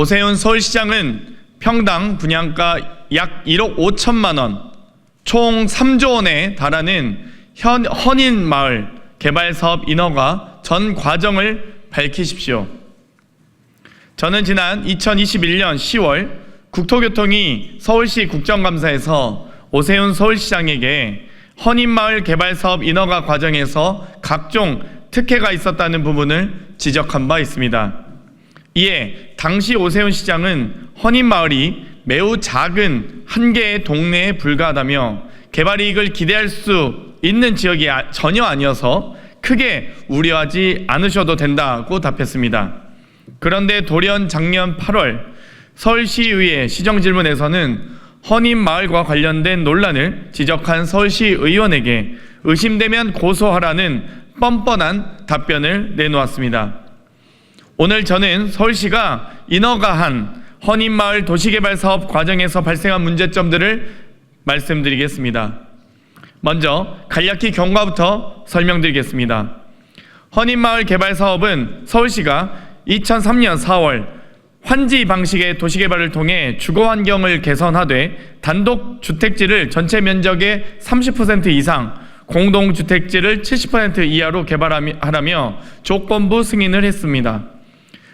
오세훈 서울시장은 평당 분양가 약 1억 5천만 원, 총 3조 원에 달하는 헌인마을 개발사업 인허가 전 과정을 밝히십시오. 저는 지난 2021년 10월 국토교통위 서울시 국정감사에서 오세훈 서울시장에게 헌인마을 개발사업 인허가 과정에서 각종 특혜가 있었다는 부분을 지적한 바 있습니다. 이에 당시 오세훈 시장은 헌인마을이 매우 작은 한 개의 동네에 불과하다며 개발 이익을 기대할 수 있는 지역이 전혀 아니어서 크게 우려하지 않으셔도 된다고 답했습니다. 그런데 돌연 작년 8월 서울시의회 시정질문에서는 헌인마을과 관련된 논란을 지적한 서울시 의원에게 의심되면 고소하라는 뻔뻔한 답변을 내놓았습니다. 오늘 저는 서울시가 인허가한 헌인마을 도시개발 사업 과정에서 발생한 문제점들을 말씀드리겠습니다. 먼저 간략히 경과부터 설명드리겠습니다. 헌인마을 개발 사업은 서울시가 2003년 4월 환지 방식의 도시개발을 통해 주거환경을 개선하되 단독주택지를 전체 면적의 30% 이상, 공동주택지를 70% 이하로 개발하라며 조건부 승인을 했습니다.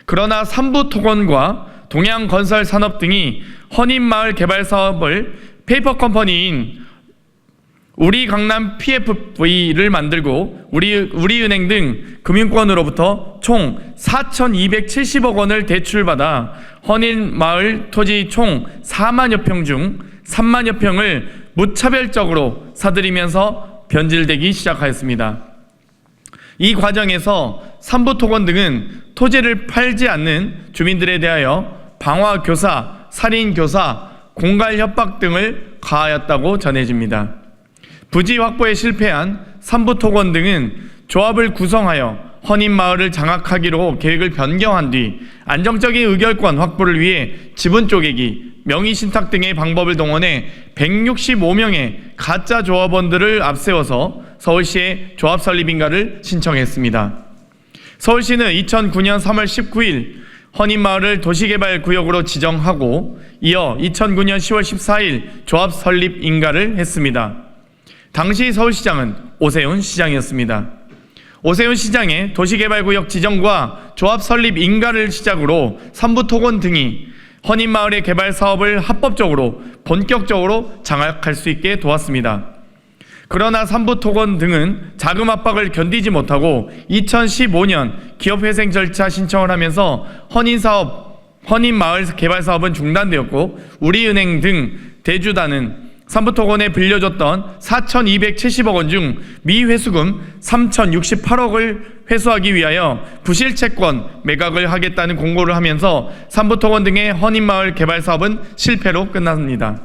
그러나 삼부토건과 동양건설산업 등이 헌인마을 개발 사업을 페이퍼컴퍼니인 우리강남 PFV를 만들고 우리은행 등 금융권으로부터 총 4,270억 원을 대출받아 헌인마을 토지 총 4만여 평 중 3만여 평을 무차별적으로 사들이면서 변질되기 시작하였습니다. 이 과정에서 삼부토건 등은 토지를 팔지 않는 주민들에 대하여 방화 교사, 살인 교사, 공갈 협박 등을 가하였다고 전해집니다. 부지 확보에 실패한 삼부토건 등은 조합을 구성하여 헌인마을을 장악하기로 계획을 변경한 뒤 안정적인 의결권 확보를 위해 지분 쪼개기, 명의신탁 등의 방법을 동원해 165명의 가짜 조합원들을 앞세워서 서울시에 조합 설립 인가를 신청했습니다. 서울시는 2009년 3월 19일 헌인마을을 도시개발구역으로 지정하고 이어 2009년 10월 14일 조합 설립 인가를 했습니다. 당시 서울시장은 오세훈 시장이었습니다. 오세훈 시장의 도시개발구역 지정과 조합 설립 인가를 시작으로 삼부토건 등이 헌인마을의 개발 사업을 합법적으로 본격적으로 장악할 수 있게 도왔습니다. 그러나 삼부토건 등은 자금 압박을 견디지 못하고 2015년 기업회생 절차 신청을 하면서 헌인마을 개발 사업은 중단되었고 우리은행 등 대주단은 삼부토건에 빌려줬던 4,270억 원 중 미회수금 3,068억을 회수하기 위하여 부실채권 매각을 하겠다는 공고를 하면서 삼부토건 등의 헌인마을 개발 사업은 실패로 끝납니다.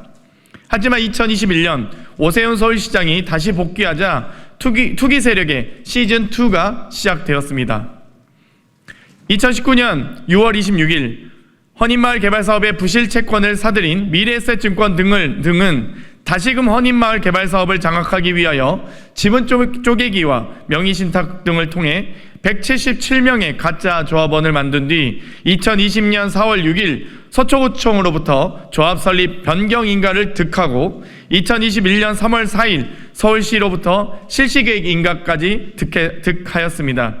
하지만 2021년 오세훈 서울시장이 다시 복귀하자 투기 세력의 시즌2가 시작되었습니다. 2019년 6월 26일 헌인마을 개발 사업의 부실채권을 사들인 미래에셋증권 등은 다시금 헌인마을 개발 사업을 장악하기 위하여 지분 쪼개기와 명의신탁 등을 통해 177명의 가짜 조합원을 만든 뒤 2020년 4월 6일 서초구청으로부터 조합 설립 변경 인가를 득하고 2021년 3월 4일 서울시로부터 실시계획 인가까지 득하였습니다.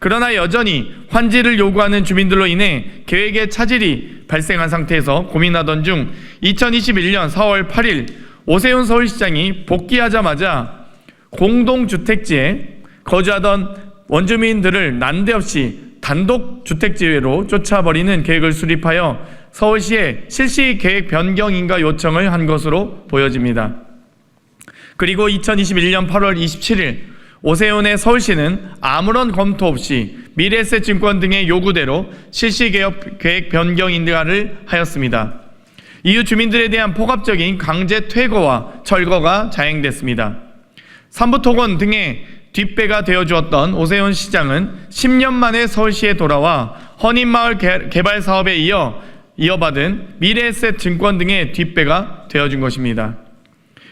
그러나 여전히 환지를 요구하는 주민들로 인해 계획에 차질이 발생한 상태에서 고민하던 중 2021년 4월 8일 오세훈 서울시장이 복귀하자마자 공동주택지에 거주하던 원주민들을 난데없이 단독주택지로 쫓아버리는 계획을 수립하여 서울시에 실시계획 변경 인가 요청을 한 것으로 보여집니다. 그리고 2021년 8월 27일 오세훈의 서울시는 아무런 검토 없이 미래에셋증권 등의 요구대로 실시계획 변경 인가를 하였습니다. 이후 주민들에 대한 포괄적인 강제 퇴거와 철거가 자행됐습니다. 삼부토건 등의 뒷배가 되어주었던 오세훈 시장은 10년 만에 서울시에 돌아와 헌인마을 개발 사업에 이어받은 미래에셋증권 등의 뒷배가 되어준 것입니다.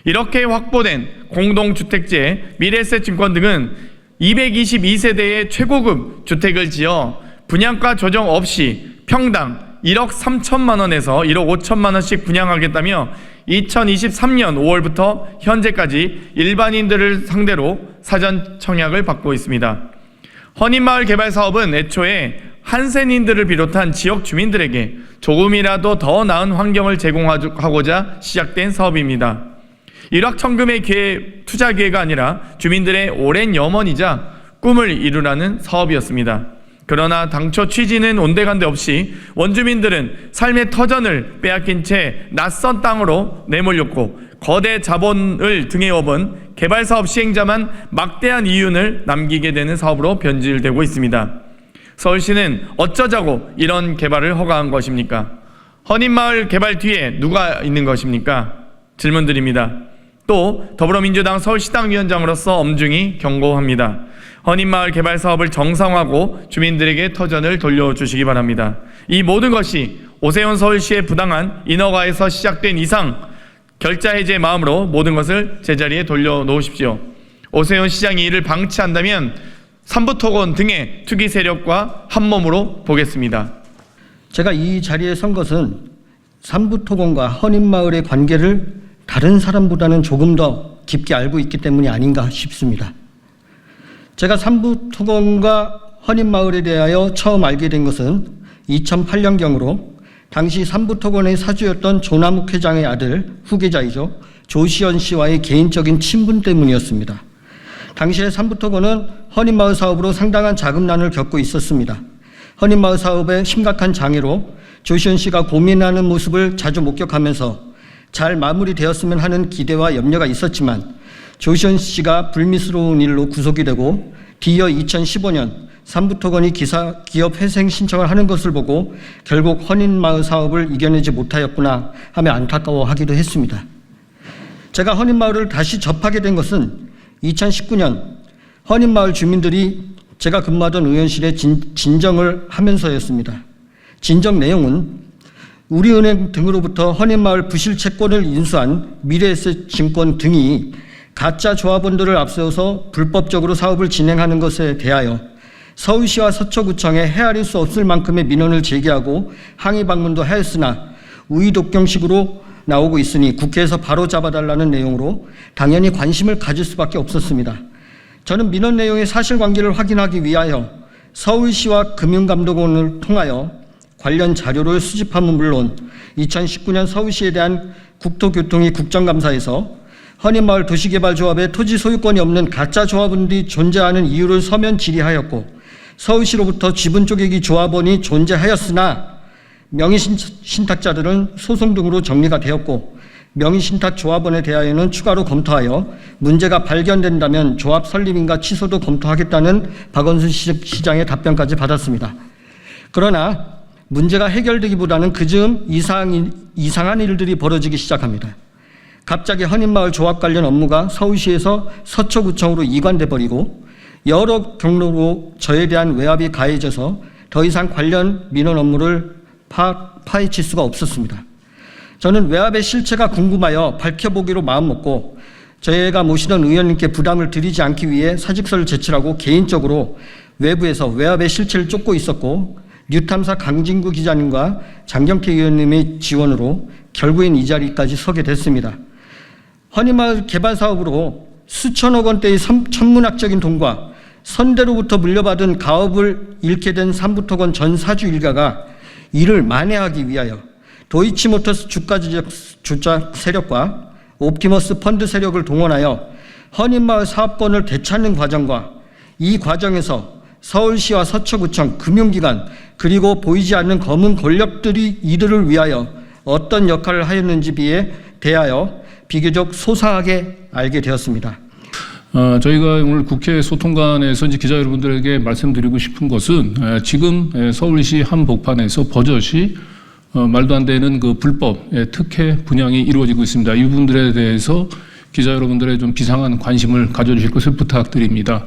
이렇게 확보된 공동주택지에 미래에셋증권 등은 222세대의 최고급 주택을 지어 분양가 조정 없이 평당 1억 3천만 원에서 1억 5천만 원씩 분양하겠다며 2023년 5월부터 현재까지 일반인들을 상대로 사전 청약을 받고 있습니다. 헌인마을 개발 사업은 애초에 한센인들을 비롯한 지역 주민들에게 조금이라도 더 나은 환경을 제공하고자 시작된 사업입니다. 일확천금의 투자 기회가 아니라 주민들의 오랜 염원이자 꿈을 이루라는 사업이었습니다. 그러나 당초 취지는 온데간데 없이 원주민들은 삶의 터전을 빼앗긴 채 낯선 땅으로 내몰렸고 거대 자본을 등에 업은 개발사업 시행자만 막대한 이윤을 남기게 되는 사업으로 변질되고 있습니다. 서울시는 어쩌자고 이런 개발을 허가한 것입니까? 헌인마을 개발 뒤에 누가 있는 것입니까? 질문드립니다. 또 더불어민주당 서울시당 위원장으로서 엄중히 경고합니다. 헌인마을 개발 사업을 정상화하고 주민들에게 터전을 돌려주시기 바랍니다. 이 모든 것이 오세훈 서울시의 부당한 인허가에서 시작된 이상 결자 해제의 마음으로 모든 것을 제자리에 돌려놓으십시오. 오세훈 시장이 이를 방치한다면 삼부토건 등의 투기 세력과 한몸으로 보겠습니다. 제가 이 자리에 선 것은 삼부토건과 헌인마을의 관계를 다른 사람보다는 조금 더 깊게 알고 있기 때문이 아닌가 싶습니다. 제가 삼부토건과 헌인마을에 대하여 처음 알게 된 것은 2008년경으로 당시 삼부토건의 사주였던 조남욱 회장의 아들 후계자이죠. 조시현 씨와의 개인적인 친분 때문이었습니다. 당시에 삼부토건은 헌인마을 사업으로 상당한 자금난을 겪고 있었습니다. 헌인마을 사업의 심각한 장애로 조시현 씨가 고민하는 모습을 자주 목격하면서 잘 마무리되었으면 하는 기대와 염려가 있었지만 조시현 씨가 불미스러운 일로 구속이 되고 뒤이어 2015년 삼부토건이 기업 회생 신청을 하는 것을 보고 결국 헌인마을 사업을 이겨내지 못하였구나 하며 안타까워하기도 했습니다. 제가 헌인마을을 다시 접하게 된 것은 2019년 헌인마을 주민들이 제가 근무하던 의원실에 진정을 하면서였습니다. 진정 내용은 우리은행 등으로부터 헌인마을 부실 채권을 인수한 미래에셋증권 등이 가짜 조합원들을 앞세워서 불법적으로 사업을 진행하는 것에 대하여 서울시와 서초구청에 헤아릴 수 없을 만큼의 민원을 제기하고 항의 방문도 하였으나 우의독경식으로 나오고 있으니 국회에서 바로 잡아달라는 내용으로 당연히 관심을 가질 수밖에 없었습니다. 저는 민원 내용의 사실관계를 확인하기 위하여 서울시와 금융감독원을 통하여 관련 자료를 수집함은 물론 2019년 서울시에 대한 국토교통위 국정감사에서 헌인마을 도시개발조합의 토지 소유권이 없는 가짜 조합원들이 존재하는 이유를 서면 질의하였고 서울시로부터 지분 쪼개기 조합원이 존재하였으나 명의신탁자들은 소송 등으로 정리가 되었고 명의신탁 조합원에 대하여는 추가로 검토하여 문제가 발견된다면 조합 설립인가 취소도 검토하겠다는 박원순 시장의 답변까지 받았습니다. 그러나 문제가 해결되기보다는 그즈음 이상한 일들이 벌어지기 시작합니다. 갑자기 헌인마을 조합 관련 업무가 서울시에서 서초구청으로 이관돼 버리고 여러 경로로 저에 대한 외압이 가해져서 더 이상 관련 민원 업무를 파헤칠 수가 없었습니다. 저는 외압의 실체가 궁금하여 밝혀보기로 마음먹고 저희가 모시던 의원님께 부담을 드리지 않기 위해 사직서를 제출하고 개인적으로 외부에서 외압의 실체를 쫓고 있었고 뉴탐사 강진구 기자님과 장경태 의원님의 지원으로 결국엔 이 자리까지 서게 됐습니다. 헌인마을 개발 사업으로 수천억 원대의 천문학적인 돈과 선대로부터 물려받은 가업을 잃게 된 삼부토건 전 사주 일가가 이를 만회하기 위하여 도이치모터스 주가 세력과 옵티머스 펀드 세력을 동원하여 헌인마을 사업권을 되찾는 과정과 이 과정에서 서울시와 서초구청, 금융기관 그리고 보이지 않는 검은 권력들이 이들을 위하여 어떤 역할을 하였는지에 대하여 비교적 소상하게 알게 되었습니다. 저희가 오늘 국회 소통관에서 이제 기자 여러분들에게 말씀드리고 싶은 것은 지금 서울시 한복판에서 버젓이 말도 안 되는 그 불법 특혜 분양이 이루어지고 있습니다. 이 부분들에 대해서 기자 여러분들의 좀 비상한 관심을 가져주실 것을 부탁드립니다.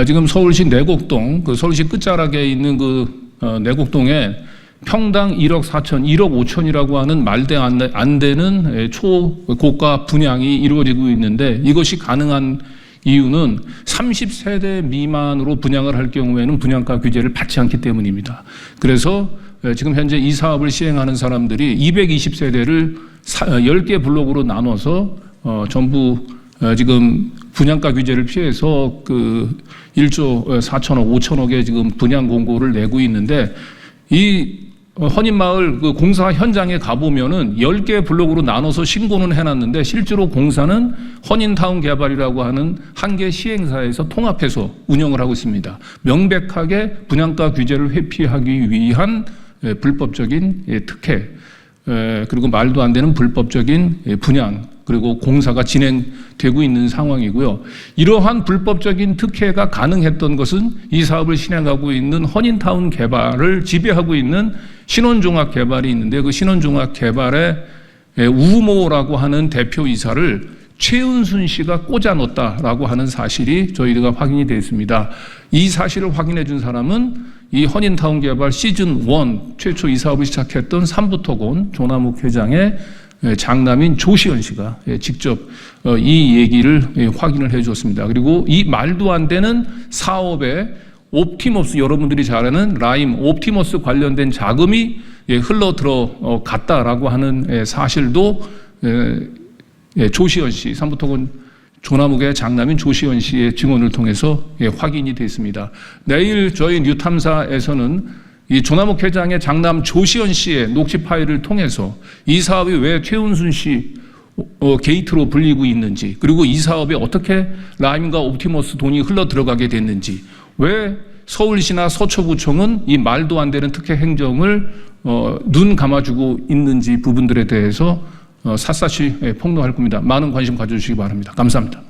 지금 서울시 내곡동, 그 서울시 끝자락에 있는 그 내곡동에 평당 1억 4천, 1억 5천이라고 하는 말대 안 되는 초고가 분양이 이루어지고 있는데 이것이 가능한 이유는 30세대 미만으로 분양을 할 경우에는 분양가 규제를 받지 않기 때문입니다. 그래서 지금 현재 이 사업을 시행하는 사람들이 220세대를 10개 블록으로 나눠서 전부 지금 분양가 규제를 피해서 그 1조 4천억, 5천억의 지금 분양 공고를 내고 있는데 이 헌인마을 그 공사 현장에 가보면은 10개 블록으로 나눠서 신고는 해놨는데 실제로 공사는 헌인타운 개발이라고 하는 한 개 시행사에서 통합해서 운영을 하고 있습니다. 명백하게 분양가 규제를 회피하기 위한 불법적인 특혜, 그리고 말도 안 되는 불법적인 분양, 그리고 공사가 진행되고 있는 상황이고요. 이러한 불법적인 특혜가 가능했던 것은 이 사업을 실행하고 있는 헌인타운 개발을 지배하고 있는 신원종합 개발이 있는데 그 신원종합 개발의 우모라고 하는 대표이사를 최은순 씨가 꽂아 넣었다라고 하는 사실이 저희가 확인이 되어 있습니다. 이 사실을 확인해 준 사람은 이 헌인타운 개발 시즌 1 최초 이 사업을 시작했던 삼부토건 조남욱 회장의 장남인 조시현 씨가 직접 이 얘기를 확인을 해 주었습니다. 그리고 이 말도 안 되는 사업에 옵티머스, 여러분들이 잘 아는 라임 옵티머스 관련된 자금이 흘러 들어갔다라고 하는 사실도 조시현 씨, 삼부토건 조남욱의 장남인 조시현 씨의 증언을 통해서 확인이 됐습니다. 내일 저희 뉴탐사에서는 이 조남욱 회장의 장남 조시현 씨의 녹취 파일을 통해서 이 사업이 왜 최은순 씨 게이트로 불리고 있는지, 그리고 이 사업에 어떻게 라임과 옵티머스 돈이 흘러 들어가게 됐는지, 왜 서울시나 서초구청은 이 말도 안 되는 특혜 행정을 눈 감아주고 있는지 부분들에 대해서 샅샅이 폭로할 겁니다. 많은 관심 가져주시기 바랍니다. 감사합니다.